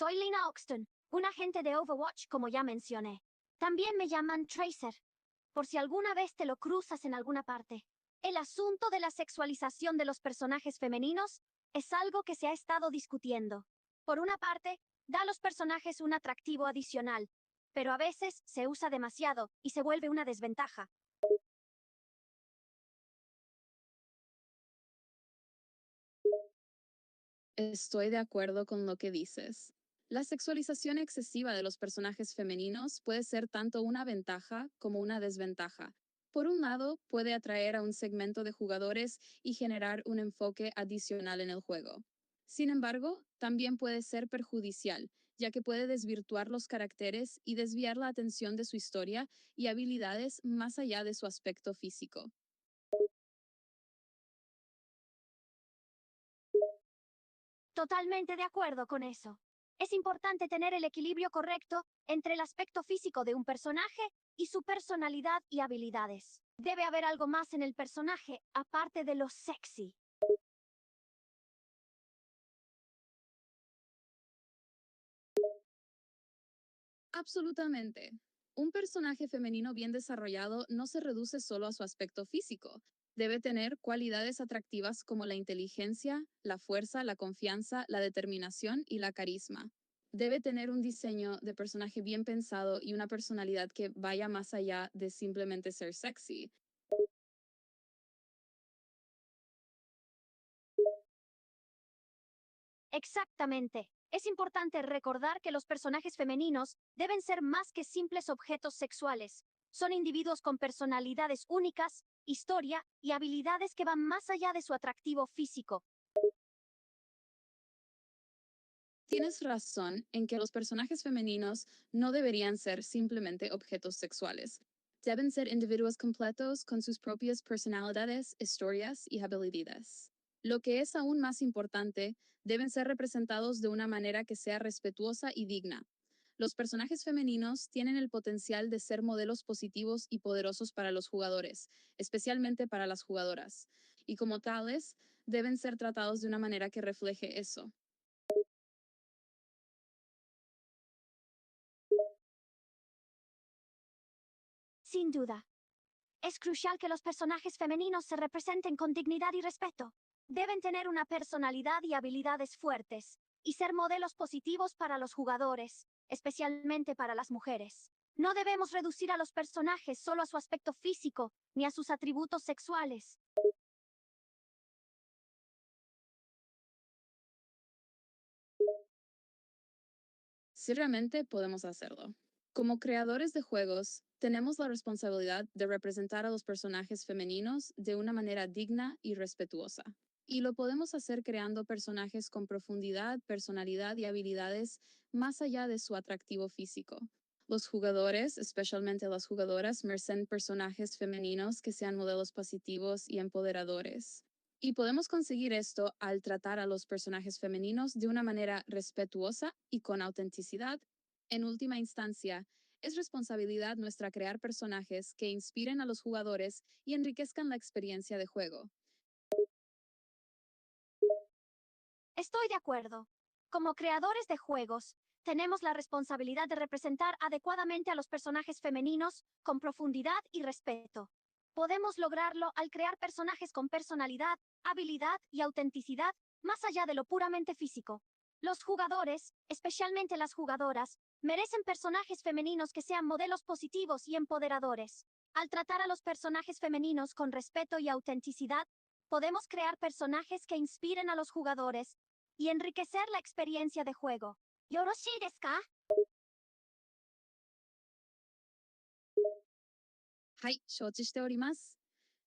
Soy Lina Oxton, un agente de Overwatch como ya mencioné. También me llaman Tracer, por si alguna vez te lo cruzas en alguna parte. El asunto de la sexualización de los personajes femeninos es algo que se ha estado discutiendo. Por una parte, da a los personajes un atractivo adicional, pero a veces se usa demasiado y se vuelve una desventaja. Estoy de acuerdo con lo que dices. La sexualización excesiva de los personajes femeninos puede ser tanto una ventaja como una desventaja. Por un lado, puede atraer a un segmento de jugadores y generar un enfoque adicional en el juego. Sin embargo, también puede ser perjudicial, ya que puede desvirtuar los caracteres y desviar la atención de su historia y habilidades más allá de su aspecto físico. Totalmente de acuerdo con eso. Es importante tener el equilibrio correcto entre el aspecto físico de un personaje y su personalidad y habilidades. Debe haber algo más en el personaje aparte de lo sexy. Absolutamente. Un personaje femenino bien desarrollado no se reduce solo a su aspecto físico. Debe tener cualidades atractivas como la inteligencia, la fuerza, la confianza, la determinación y la carisma. Debe tener un diseño de personaje bien pensado y una personalidad que vaya más allá de simplemente ser sexy. Exactamente. Es importante recordar que los personajes femeninos deben ser más que simples objetos sexuales. Son individuos con personalidades únicas, historia y habilidades que van más allá de su atractivo físico. Tienes razón en que los personajes femeninos no deberían ser simplemente objetos sexuales. Deben ser individuos completos con sus propias personalidades, historias y habilidades. Lo que es aún más importante, deben ser representados de una manera que sea respetuosa y digna. Los personajes femeninos tienen el potencial de ser modelos positivos y poderosos para los jugadores, especialmente para las jugadoras, y como tales, deben ser tratados de una manera que refleje eso. Sin duda, es crucial que los personajes femeninos se representen con dignidad y respeto. Deben tener una personalidad y habilidades fuertes, y ser modelos positivos para los jugadores, especialmente para las mujeres. No debemos reducir a los personajes solo a su aspecto físico, ni a sus atributos sexuales. Si realmente podemos hacerlo. Como creadores de juegos, tenemos la responsabilidad de representar a los personajes femeninos de una manera digna y respetuosa. Y lo podemos hacer creando personajes con profundidad, personalidad y habilidades más allá de su atractivo físico. Los jugadores, especialmente las jugadoras, merecen personajes femeninos que sean modelos positivos y empoderadores. Y podemos conseguir esto al tratar a los personajes femeninos de una manera respetuosa y con autenticidad. En última instancia, es responsabilidad nuestra crear personajes que inspiren a los jugadores y enriquezcan la experiencia de juego. Estoy de acuerdo. Como creadores de juegos, tenemos la responsabilidad de representar adecuadamente a los personajes femeninos con profundidad y respeto. Podemos lograrlo al crear personajes con personalidad, habilidad y autenticidad, más allá de lo puramente físico. Los jugadores, especialmente las jugadoras, merecen personajes femeninos que sean modelos positivos y empoderadores. Al tratar a los personajes femeninos con respeto y autenticidad, podemos crear personajes que inspiren a los jugadores y enriquecer la experiencia de juego. ¿Yoroshii desu ka? はい、承知しております。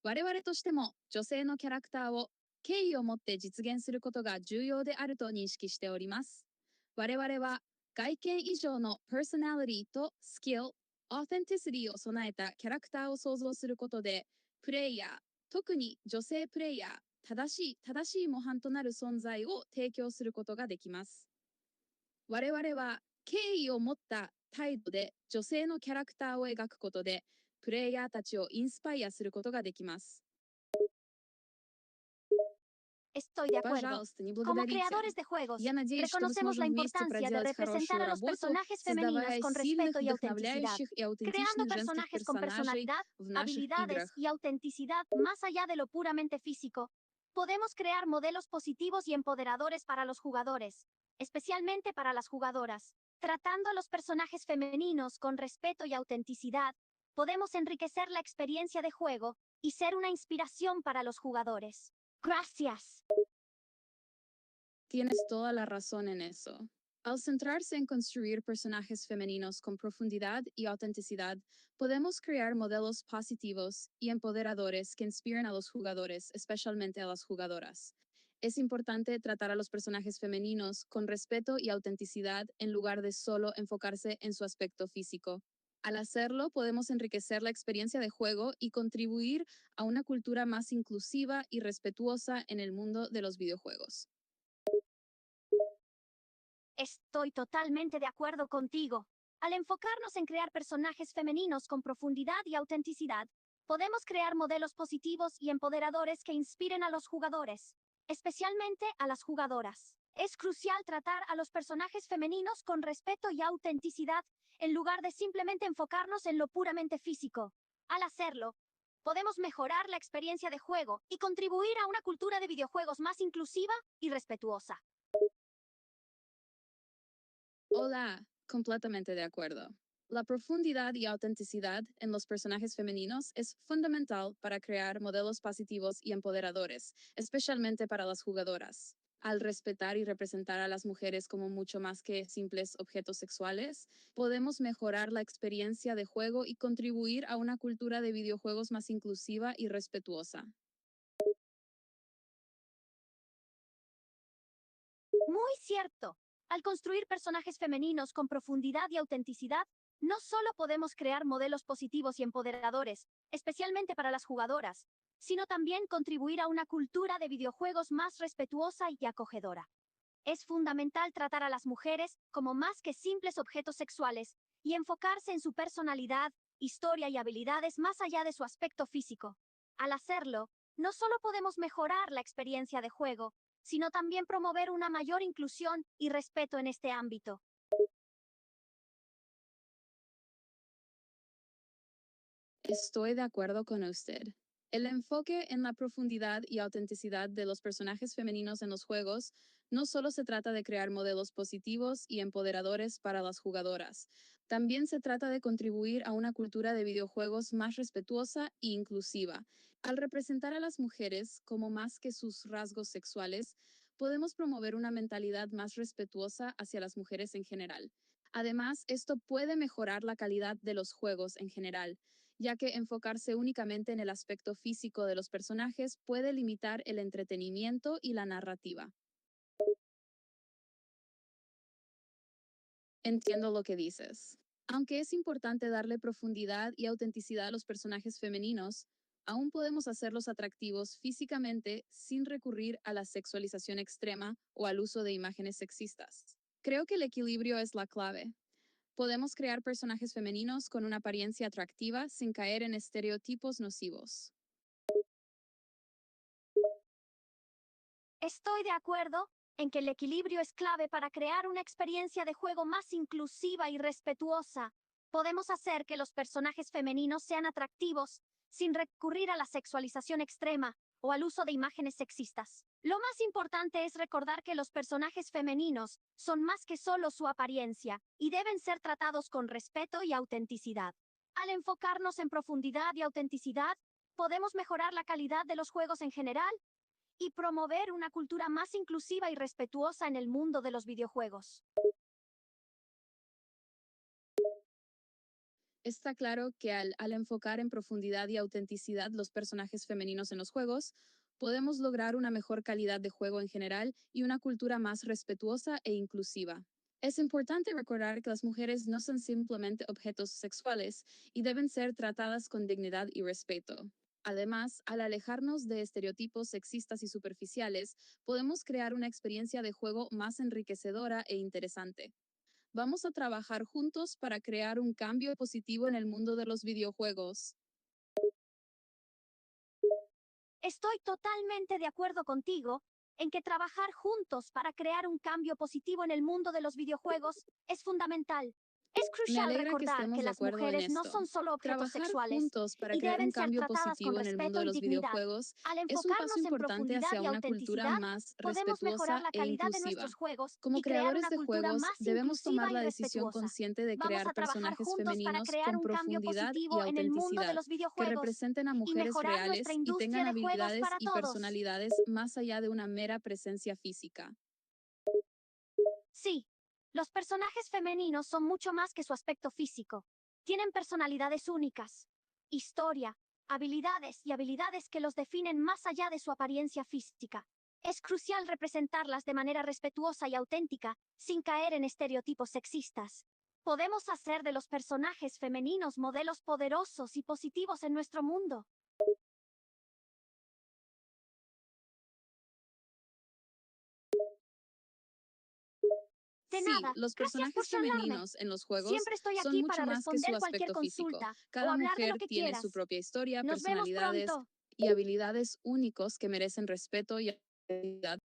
我々としても女性のキャラクターを敬意を持って実現することが重要であると認識しております。我々は外見以上のパーソナリティとスキル、オーセンティシティを備えたキャラクターを創造することで、プレイヤー、特に女性プレイヤー、正しい模範となる存在を提供することができます。我々は敬意を持った態度で女性のキャラクターを描くことで、プレイヤーたちをインスパイアすることができます。Estoy de acuerdo. Пожалуйста, не Como благодарите. creadores de juegos, Я надеюсь, что мы reconocemos la сможем вместе importancia de проделать representar хорошую a los работу, personajes femeninos создавая con сильных, respeto y autenticidad, вдохновляющих и creando аутентичных женских personajes con персонажей personalidad, в наших habilidades играх. y autenticidad más allá de lo puramente físico. Podemos crear modelos positivos y empoderadores para los jugadores, especialmente para las jugadoras. Tratando a los personajes femeninos con respeto y autenticidad, podemos enriquecer la experiencia de juego y ser una inspiración para los jugadores. Gracias. Tienes toda la razón en eso. Al centrarse en construir personajes femeninos con profundidad y autenticidad, podemos crear modelos positivos y empoderadores que inspiren a los jugadores, especialmente a las jugadoras. Es importante tratar a los personajes femeninos con respeto y autenticidad en lugar de solo enfocarse en su aspecto físico. Al hacerlo, podemos enriquecer la experiencia de juego y contribuir a una cultura más inclusiva y respetuosa en el mundo de los videojuegos. Estoy totalmente de acuerdo contigo. Al enfocarnos en crear personajes femeninos con profundidad y autenticidad, podemos crear modelos positivos y empoderadores que inspiren a los jugadores, especialmente a las jugadoras. Es crucial tratar a los personajes femeninos con respeto y autenticidad en lugar de simplemente enfocarnos en lo puramente físico. Al hacerlo, podemos mejorar la experiencia de juego y contribuir a una cultura de videojuegos más inclusiva y respetuosa. Hola, completamente de acuerdo. La profundidad y autenticidad en los personajes femeninos es fundamental para crear modelos positivos y empoderadores, especialmente para las jugadoras. Al respetar y representar a las mujeres como mucho más que simples objetos sexuales, podemos mejorar la experiencia de juego y contribuir a una cultura de videojuegos más inclusiva y respetuosa. Muy cierto. Al construir personajes femeninos con profundidad y autenticidad, no solo podemos crear modelos positivos y empoderadores, especialmente para las jugadoras, sino también contribuir a una cultura de videojuegos más respetuosa y acogedora. Es fundamental tratar a las mujeres como más que simples objetos sexuales y enfocarse en su personalidad, historia y habilidades más allá de su aspecto físico. Al hacerlo, no solo podemos mejorar la experiencia de juego, sino también promover una mayor inclusión y respeto en este ámbito. Estoy de acuerdo con usted. El enfoque en la profundidad y autenticidad de los personajes femeninos en los juegos no solo se trata de crear modelos positivos y empoderadores para las jugadoras, también se trata de contribuir a una cultura de videojuegos más respetuosa e inclusiva. Al representar a las mujeres como más que sus rasgos sexuales, podemos promover una mentalidad más respetuosa hacia las mujeres en general. Además, esto puede mejorar la calidad de los juegos en general, ya que enfocarse únicamente en el aspecto físico de los personajes puede limitar el entretenimiento y la narrativa. Entiendo lo que dices. Aunque es importante darle profundidad y autenticidad a los personajes femeninos, aún podemos hacerlos atractivos físicamente sin recurrir a la sexualización extrema o al uso de imágenes sexistas. Creo que el equilibrio es la clave. Podemos crear personajes femeninos con una apariencia atractiva sin caer en estereotipos nocivos. Estoy de acuerdo en que el equilibrio es clave para crear una experiencia de juego más inclusiva y respetuosa. Podemos hacer que los personajes femeninos sean atractivos sin recurrir a la sexualización extrema o al uso de imágenes sexistas. Lo más importante es recordar que los personajes femeninos son más que solo su apariencia y deben ser tratados con respeto y autenticidad. Al enfocarnos en profundidad y autenticidad, podemos mejorar la calidad de los juegos en general y promover una cultura más inclusiva y respetuosa en el mundo de los videojuegos. Está claro que al enfocar en profundidad y autenticidad los personajes femeninos en los juegos, podemos lograr una mejor calidad de juego en general y una cultura más respetuosa e inclusiva. Es importante recordar que las mujeres no son simplemente objetos sexuales y deben ser tratadas con dignidad y respeto. Además, al alejarnos de estereotipos sexistas y superficiales, podemos crear una experiencia de juego más enriquecedora e interesante. Vamos a trabajar juntos para crear un cambio positivo en el mundo de los videojuegos. Estoy totalmente de acuerdo contigo en que trabajar juntos para crear un cambio positivo en el mundo de los videojuegos es fundamental. Es Me crucial alegra que recordar estemos que de las acuerdo en mujeres no esto. son solo objetos Trabajar sexuales juntos para y crear un deben ser cambio tratadas con positivo en el mundo respeto de y los dignidad. videojuegos Al es un paso enfocarnos en importante profundidad hacia y una cultura autenticidad, más podemos mejorar respetuosa la e calidad de inclusiva. nuestros juegos Como y crear creadores una de cultura juegos, más debemos tomar inclusiva y la decisión respetuosa. consciente de Vamos crear a trabajar personajes juntos para femeninos crear con un cambio profundidad y positivo en el mundo de autenticidad, los que videojuegos representen a y mujeres mejorar nuestra reales y industria tengan de juegos habilidades para y todos. personalidades más allá de una mera presencia física. Sí, los personajes femeninos son mucho más que su aspecto físico. Tienen personalidades únicas, historia, habilidades que los definen más allá de su apariencia física. Es crucial representarlas de manera respetuosa y auténtica, sin caer en estereotipos sexistas. Podemos hacer de los personajes femeninos modelos poderosos y positivos en nuestro mundo. De Sí, nada, los gracias por personajes charlarme. femeninos en los juegos Siempre estoy son aquí mucho para más que su responder cualquier aspecto físico. consulta o Cada hablar de lo mujer que tiene su quieras. propia historia, Nos vemos personalidades pronto. y habilidades únicos que merecen respeto y habilidad